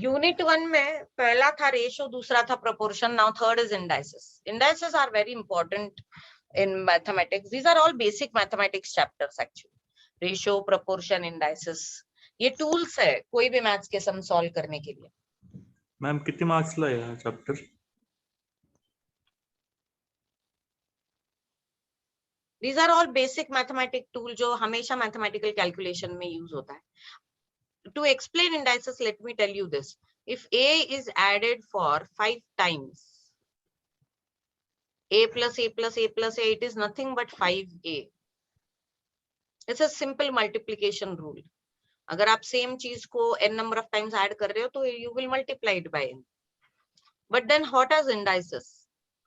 Unit 1 में पहला था रेशो, दूसरा था proportion, now third is indices. Indices are very important in mathematics. These are all basic mathematics chapters actually. Ratio, proportion, indices. ये tools है कोई भी मैथ्स के सम सॉल्व करने के लिए. मैम कितने मार्क्स ला है chapter? These are all basic mathematics tool जो हमेशा mathematical calculation में use होता है. To explain indices, let me tell you this. If A is added for 5 times, A plus A plus A plus A, it is nothing but 5A. It's a simple multiplication rule. अगर आप same चीज को n number of times add कर रहे हो तो you will multiply it by n. But then what are indices?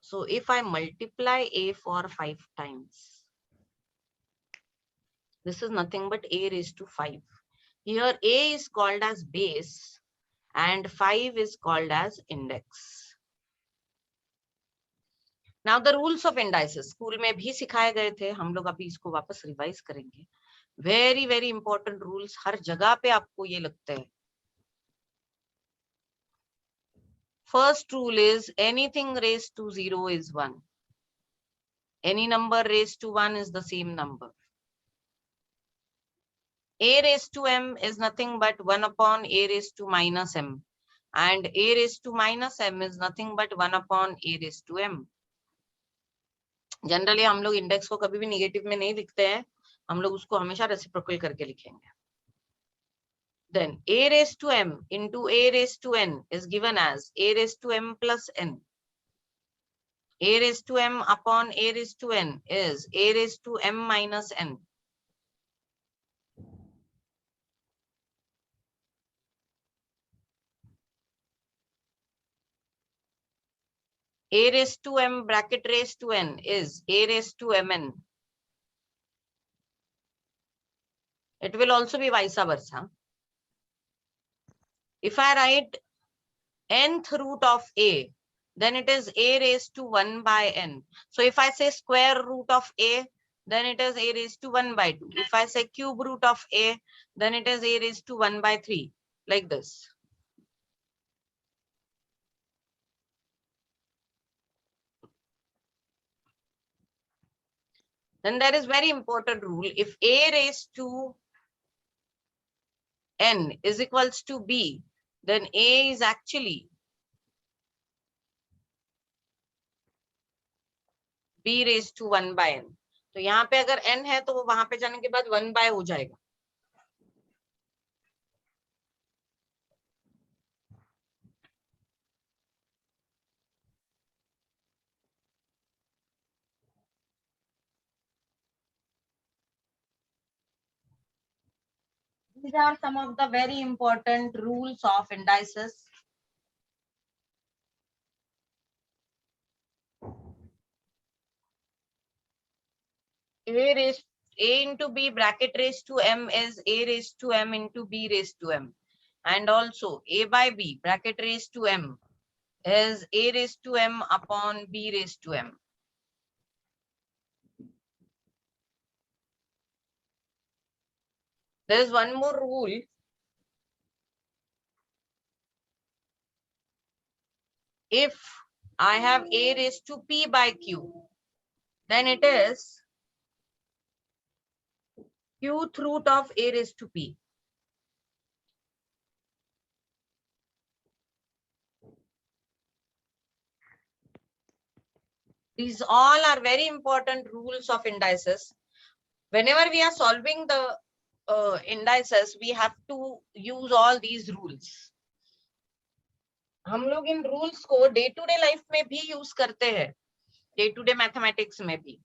So if I multiply a for 5 times, this is nothing but a raised to 5. Here a is called as base and 5 is called as index. Now the rules of indices school में भी सिखाए गए थे, हम लोग अभी इसको वापस रिवाइज करेंगे. वेरी वेरी इंपॉर्टेंट रूल्स, हर जगह पे आपको ये लगता है. First rule is anything raised to 0 is 1. Any number raised to 1 is the same number. A raised to m is nothing but 1 upon a raised to minus m. And a raised to minus m is nothing but 1 upon a raised to m. Generally हम लोग index को कभी भी negative में नहीं लिखते हैं, हम लोग उसको हमेशा रेसिप्रोकल करके लिखेंगे. Then a raised to m into a raised to n is given as a raised to m plus n. A raised to m upon a raised to n is a raised to m minus n. A raised to m bracket raised to n is a raised to mn. It will also be vice versa. If I write nth root of a, then it is a raised to 1 by n. So if I say square root of a, then it is a raised to 1 by 2. If I say cube root of a, then it is a raised to 1 by 3, like this. Then there is very important rule. If a raised to n is equals to b, then a is actually b raised to 1 by n. तो यहाँ पे अगर n है तो वो वहां पे जाने के बाद 1 by हो जाएगा. These are some of the very important rules of indices. A into b bracket raised to m is a raised to m into b raised to m. And also a by b bracket raised to m is a raised to m upon b raised to m. There is one more rule. If I have a raised to p by q, then it is qth root of a raised to p. These all are very important rules of indices. Whenever we are solving the indices, we have to use all these rules. हम लोग इन rules को day to day life में भी use करते हैं, day to day mathematics में भी.